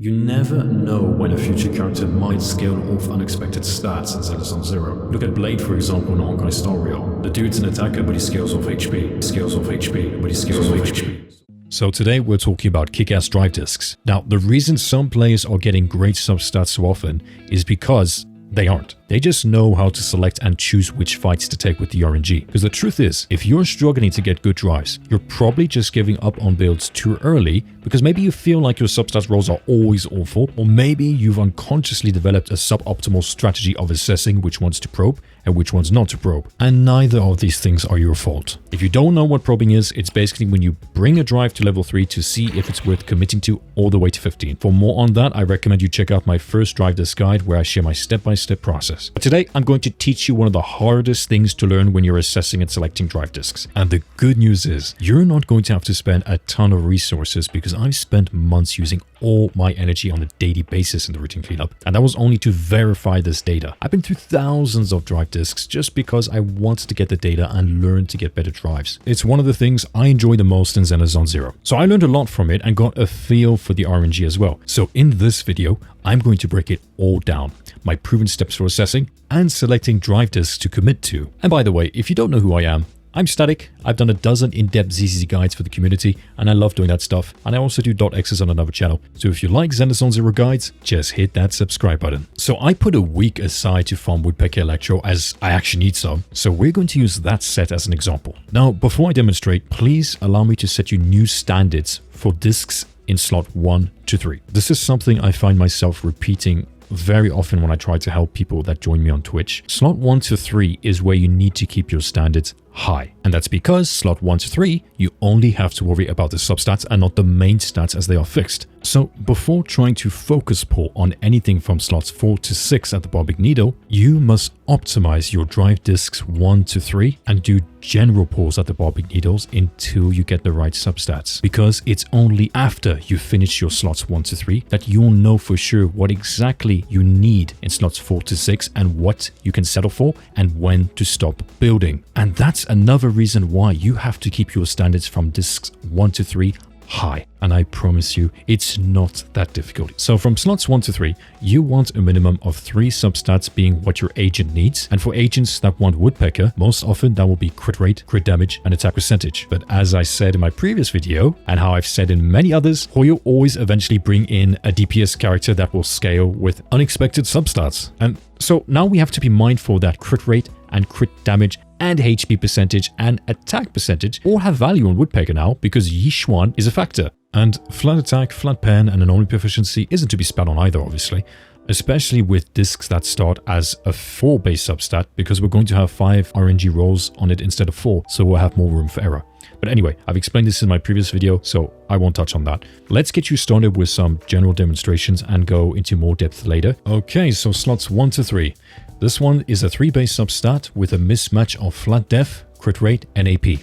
You never know when a future character might scale off unexpected stats in Zenless Zone Zero. Look at Blade, for example, in Honkai Star Rail. The dude's an attacker, but he scales off HP. Scales off HP, but he scales off HP. So today we're talking about kick-ass drive disks. Now, the reason some players are getting great substats so often is because they aren't. They just know how to select and choose which fights to take with the RNG. Because the truth is, if you're struggling to get good drives, you're probably just giving up on builds too early because maybe you feel like your substats rolls are always awful, or maybe you've unconsciously developed a suboptimal strategy of assessing which ones to probe and which ones not to probe. And neither of these things are your fault. If you don't know what probing is, it's basically when you bring a drive to level 3 to see if it's worth committing to all the way to 15. For more on that, I recommend you check out my first drive disk guide where I share my step-by-step process. But today, I'm going to teach you one of the hardest things to learn when you're assessing and selecting drive disks. And the good news is, you're not going to have to spend a ton of resources because I've spent months using all my energy on a daily basis in the routine cleanup. And that was only to verify this data. I've been through thousands of drive disks just because I wanted to get the data and learn to get better drives. It's one of the things I enjoy the most in Zenless Zone Zero. So I learned a lot from it and got a feel for the RNG as well. So in this video, I'm going to break it all down. My proven steps for assessing and selecting drive disks to commit to. And by the way, if you don't know who I am, I'm Static. I've done a dozen in-depth ZZZ guides for the community, and I love doing that stuff. And I also do .x's on another channel. So if you like Zenless Zone Zero guides, just hit that subscribe button. So I put a week aside to farm Woodpecker Electro as I actually need some. So we're going to use that set as an example. Now, before I demonstrate, please allow me to set you new standards for disks in slot 1 to 3. This is something I find myself repeating very often when I try to help people that join me on Twitch. Slot 1 to 3 is where you need to keep your standards high. And that's because slot 1 to 3, you only have to worry about the substats and not the main stats as they are fixed. So before trying to focus pull on anything from slots 4 to 6 at the bobbing needle, you must optimize your drive disks 1 to 3 and do general pulls at the bobbing needles until you get the right substats. Because it's only after you finish your slots 1 to 3 that you'll know for sure what exactly you need in slots 4 to 6 and what you can settle for and when to stop building. And that's another reason why you have to keep your standards from disks 1 to 3 high. And I promise you, it's not that difficult. So from slots 1 to 3, you want a minimum of 3 substats being what your agent needs. And for agents that want Woodpecker, most often that will be crit rate, crit damage, and attack percentage. But as I said in my previous video, and how I've said in many others, Hoyo always eventually bring in a DPS character that will scale with unexpected substats. And so now we have to be mindful that crit rate and crit damage and HP percentage and attack percentage all have value on Woodpecker now because Yixuan is a factor. And flat attack, flat pen, and anomaly proficiency isn't to be spat on either, obviously. Especially with disks that start as a 4 base substat because we're going to have 5 RNG rolls on it instead of 4, so we'll have more room for error. But anyway, I've explained this in my previous video, so I won't touch on that. Let's get you started with some general demonstrations and go into more depth later. Okay, so slots 1 to 3. This one is a 3 base substat with a mismatch of flat def, crit rate, and AP.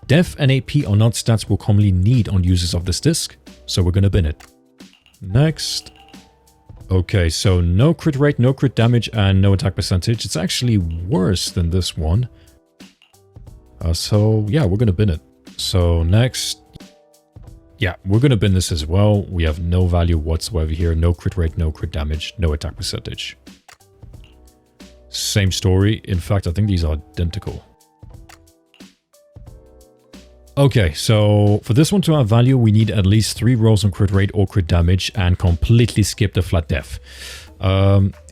Def and AP are not stats we'll commonly need on users of this disk, so we're gonna bin it. Next. Okay, so no crit rate, no crit damage, and no attack percentage. It's actually worse than this one. So yeah, we're gonna bin it. So next. Yeah, we're gonna bin this as well. We have no value whatsoever here. No crit rate, no crit damage, no attack percentage. Same story. In fact, I think these are identical. Okay, so for this one to have value, we need at least 3 rolls on crit rate or crit damage and completely skip the flat def.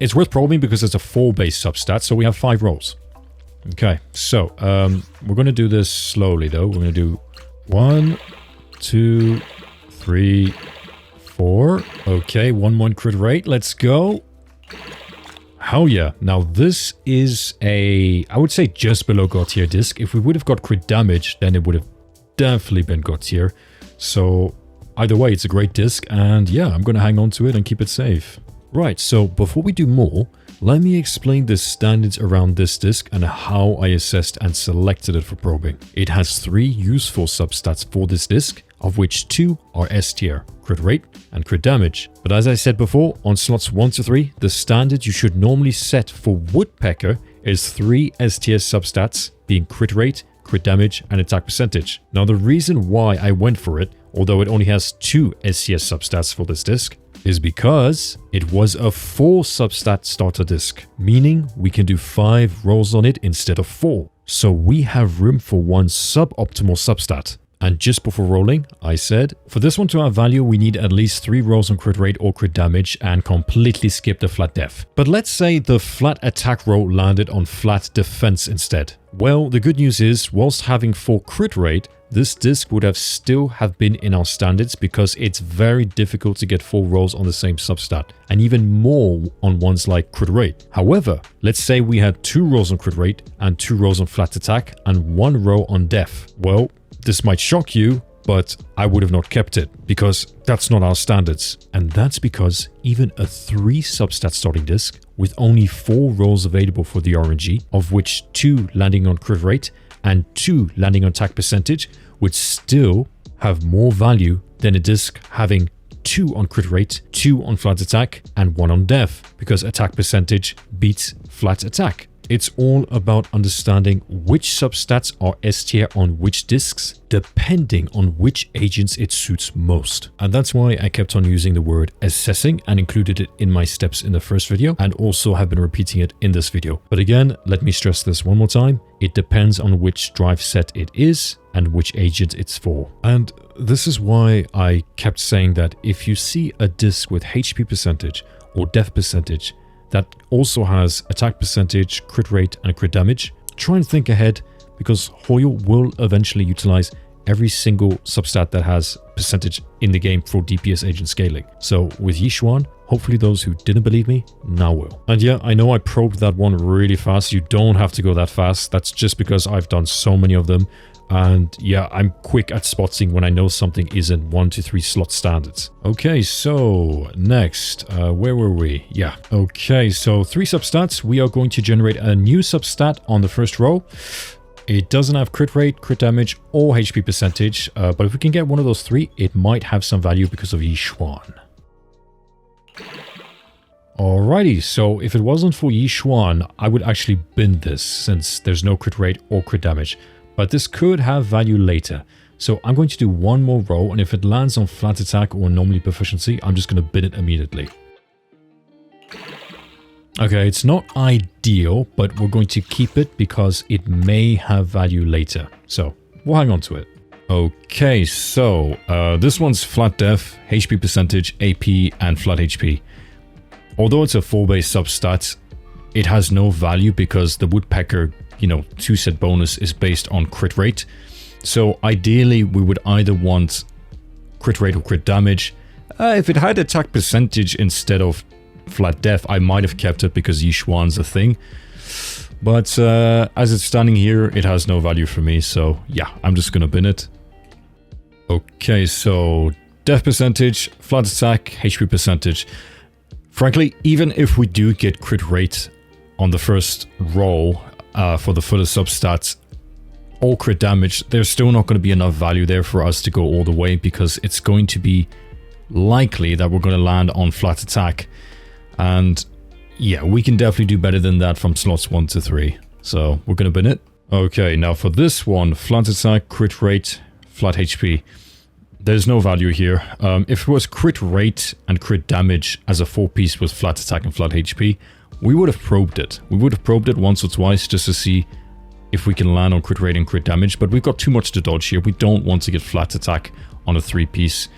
It's worth probing because it's a 4 base substat, so we have 5 rolls. Okay, so we're going to do this slowly though. We're going to do 1, 2, 3, 4. Okay, 1 crit rate. Let's go. Hell yeah. Now this is a, I would say just below God tier disc. If we would have got crit damage, then it would have definitely been God tier. So either way, it's a great disc, and yeah, I'm gonna hang on to it and keep it safe. Right, so before we do more, let me explain the standards around this disc and how I assessed and selected it for probing. It has 3 useful substats for this disc, of which 2 are S tier, crit rate and crit damage. But as I said before, on slots 1 to 3, the standard you should normally set for Woodpecker is 3 S tier substats, being crit rate, crit damage, and attack percentage. Now the reason why I went for it although it only has 2 SCS substats for this disk, is because it was a 4 substat starter disk, meaning we can do 5 rolls on it instead of 4. So we have room for 1 suboptimal substat. And just before rolling, I said, for this one to have value, we need at least 3 rolls on crit rate or crit damage and completely skip the flat def. But let's say the flat attack roll landed on flat defense instead. Well, the good news is, whilst having 4 crit rate, this disc would have still have been in our standards because it's very difficult to get 4 rolls on the same substat, and even more on ones like crit rate. However, let's say we had 2 rolls on crit rate and 2 rolls on flat attack and 1 roll on def. Well, this might shock you, but I would have not kept it because that's not our standards. And that's because even a 3 substat starting disk with only 4 rolls available for the RNG, of which 2 landing on crit rate and 2 landing on attack percentage, would still have more value than a disk having 2 on crit rate, 2 on flat attack, and 1 on def, because attack percentage beats flat attack. It's all about understanding which substats are S tier on which disks, depending on which agents it suits most. And that's why I kept on using the word assessing and included it in my steps in the first video, and also have been repeating it in this video. But again, let me stress this one more time. It depends on which drive set it is and which agent it's for. And this is why I kept saying that if you see a disk with HP percentage or def percentage that also has attack percentage, crit rate, and crit damage, try and think ahead, because Hoyle will eventually utilize every single substat that has percentage in the game for DPS agent scaling. So with Yixuan, hopefully those who didn't believe me now will. And yeah, I know I probed that one really fast. You don't have to go that fast. That's just because I've done so many of them. And yeah, I'm quick at spotting when I know something isn't 1 to 3 slot standards. Okay, so next, where were we? Yeah, okay, so 3 substats. We are going to generate a new substat on the first row. It doesn't have crit rate, crit damage, or HP percentage, but if we can get one of those 3, it might have some value because of Yixuan. Alrighty, so if it wasn't for Yixuan, I would actually bin this since there's no crit rate or crit damage. But this could have value later. So I'm going to do 1 more roll, and if it lands on flat attack or anomaly proficiency, I'm just going to bin it immediately. Okay, it's not ideal, but we're going to keep it because it may have value later. So we'll hang on to it. Okay, so this one's flat def, HP percentage, AP, and flat HP. Although it's a 4-base substat, it has no value because the Woodpecker 2-set bonus is based on crit rate. So ideally, we would either want crit rate or crit damage. If it had attack percentage instead of flat def, I might have kept it because Yixuan's a thing. But as it's standing here, it has no value for me. So yeah, I'm just going to bin it. Okay, so def percentage, flat attack, HP percentage. Frankly, even if we do get crit rate on the first roll, for the fuller substats or crit damage, there's still not going to be enough value there for us to go all the way, because it's going to be likely that we're going to land on flat attack. And yeah, we can definitely do better than that from slots 1 to 3. So we're going to bin it. Okay, now for this one, flat attack, crit rate, flat HP. There's no value here. If it was crit rate and crit damage as a 4-piece with flat attack and flat HP, we would have probed it. We would have probed it once or twice just to see if we can land on crit rate and crit damage, but we've got too much to dodge here. We don't want to get flat attack on a 3-piece.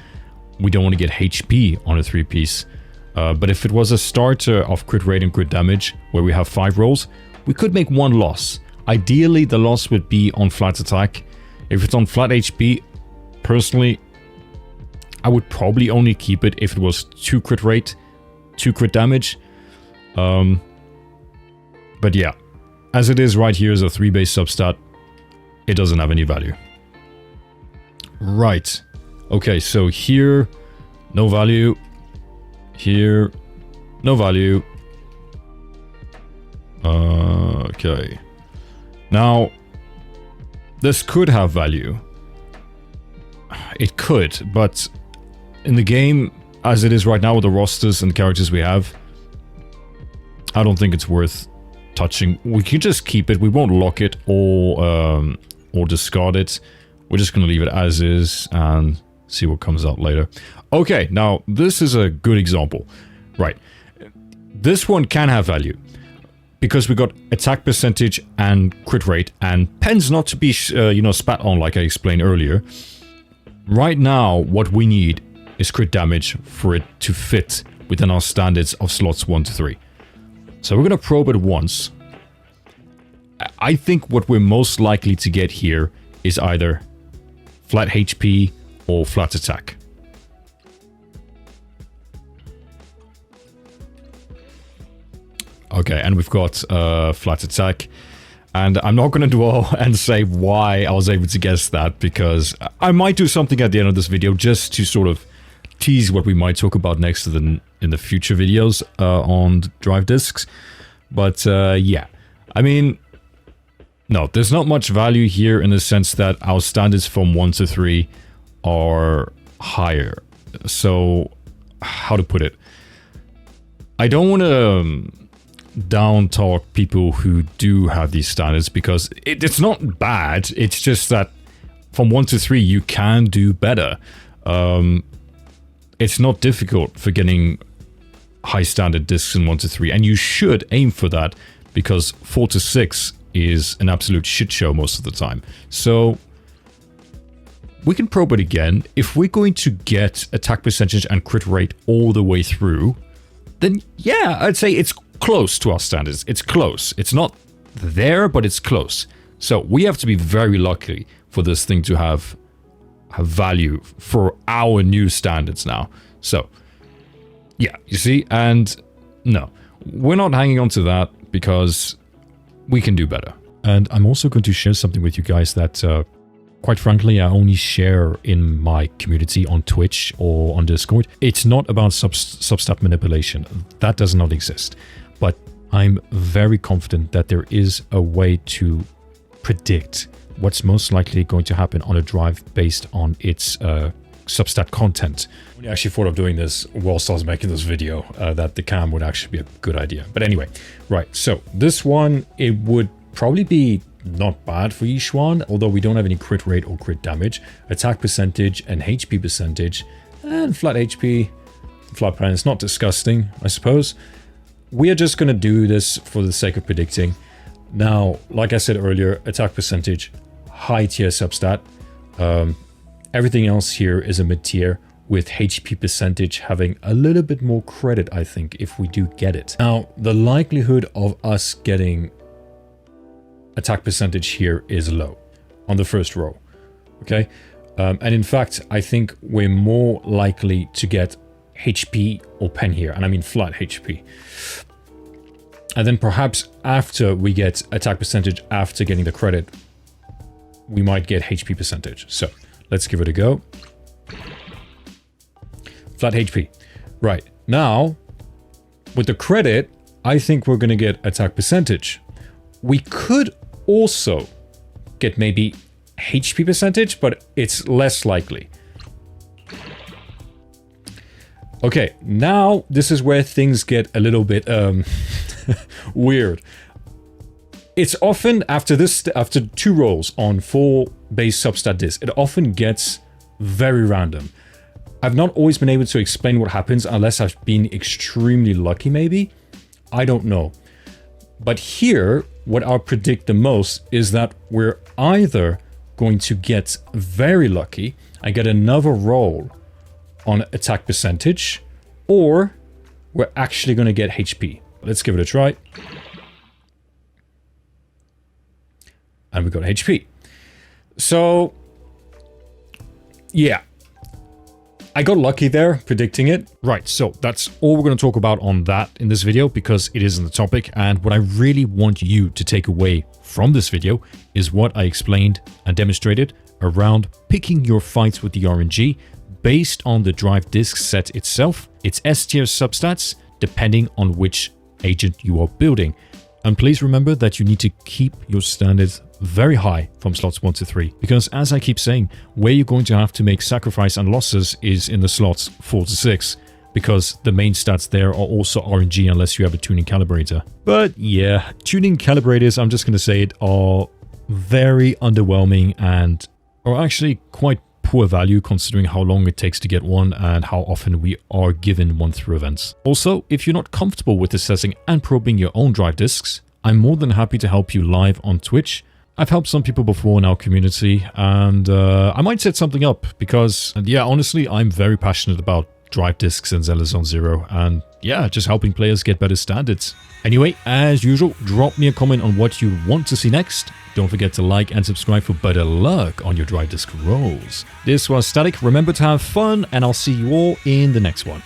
We don't want to get HP on a 3-piece. But if it was a starter of crit rate and crit damage, where we have 5 rolls, we could make 1 loss. Ideally, the loss would be on flat attack. If it's on flat HP, personally, I would probably only keep it if it was 2 crit rate, 2 crit damage. But yeah, as it is right here as a 3-base substat, it doesn't have any value. Right. Okay, so here, no value. Here, no value. Okay. Now, this could have value. It could, but in the game, as it is right now with the rosters and the characters we have, I don't think it's worth touching. We can just keep it. We won't lock it or discard it. We're just going to leave it as is, and See what comes out later. Okay, now this is a good example. Right. This one can have value because we got attack percentage and crit rate and tends not to be, spat on like I explained earlier. Right now, what we need is crit damage for it to fit within our standards of slots 1 to 3. So we're going to probe it once. I think what we're most likely to get here is either flat HP or flat attack. Okay, and we've got flat attack. And I'm not going to dwell and say why I was able to guess that, because I might do something at the end of this video just to sort of tease what we might talk about next in the future videos on drive discs. But yeah, I mean, no, there's not much value here in the sense that our standards from 1 to 3 are higher. So, how to put it? I don't want to down talk people who do have these standards, because it's not bad. It's just that from 1 to 3 you can do better. It's not difficult for getting high standard discs in 1 to 3, and you should aim for that, because 4 to 6 is an absolute shit show most of the time. So we can probe it again. If we're going to get attack percentage and crit rate all the way through, then yeah, I'd say it's close to our standards. It's close. It's not there, but it's close. So we have to be very lucky for this thing to have value for our new standards now. So yeah, you see, and no, we're not hanging on to that because we can do better. And I'm also going to share something with you guys that quite frankly, I only share in my community on Twitch or on Discord. It's not about substat manipulation. That does not exist. But I'm very confident that there is a way to predict what's most likely going to happen on a drive based on its substat content. I actually thought of doing this whilst I was making this video, that the cam would actually be a good idea. But anyway, right, so this one, it would probably be not bad for Yixuan, although we don't have any crit rate or crit damage, attack percentage and HP percentage, and flat HP, flat pen. It's not disgusting, I suppose. We are just going to do this for the sake of predicting. Now, like I said earlier, attack percentage, high tier substat. Everything else here is a mid tier, with HP percentage having a little bit more credit, I think, if we do get it. Now, the likelihood of us getting attack percentage here is low on the first row, okay? And in fact, I think we're more likely to get HP or pen here, and I mean flat HP. And then perhaps after we get attack percentage, after getting the credit, we might get HP percentage. So let's give it a go. Flat HP. Right, now, with the credit, I think we're gonna get attack percentage. We could also get maybe HP percentage, but it's less likely. Okay, now this is where things get a little bit weird. It's often after 2 rolls on 4 base substat discs, it often gets very random. I've not always been able to explain what happens unless I've been extremely lucky, maybe. I don't know. But here, what I'll predict the most is that we're either going to get very lucky and get another roll on attack percentage, or we're actually going to get HP. Let's give it a try. And we got HP. So, yeah. I got lucky there, predicting it. Right, so that's all we're going to talk about on that in this video, because it isn't the topic. And what I really want you to take away from this video is what I explained and demonstrated around picking your fights with the RNG based on the drive disc set itself, its S-tier substats, depending on which agent you are building. And please remember that you need to keep your standards very high from slots 1 to 3, because as I keep saying, where you're going to have to make sacrifice and losses is in the slots 4 to 6, because the main stats there are also RNG unless you have a tuning calibrator. But yeah, tuning calibrators, I'm just going to say it, are very underwhelming and are actually quite poor value considering how long it takes to get one and how often we are given one through events. Also, if you're not comfortable with assessing and probing your own drive disks, I'm more than happy to help you live on Twitch. I've helped some people before in our community, and I might set something up because, yeah, honestly, I'm very passionate about drive disks and Zenless Zone Zero, and yeah, just helping players get better standards. Anyway, as usual, drop me a comment on what you want to see next. Don't forget to like and subscribe for better luck on your drive disk rolls. This was Static. Remember to have fun, and I'll see you all in the next one.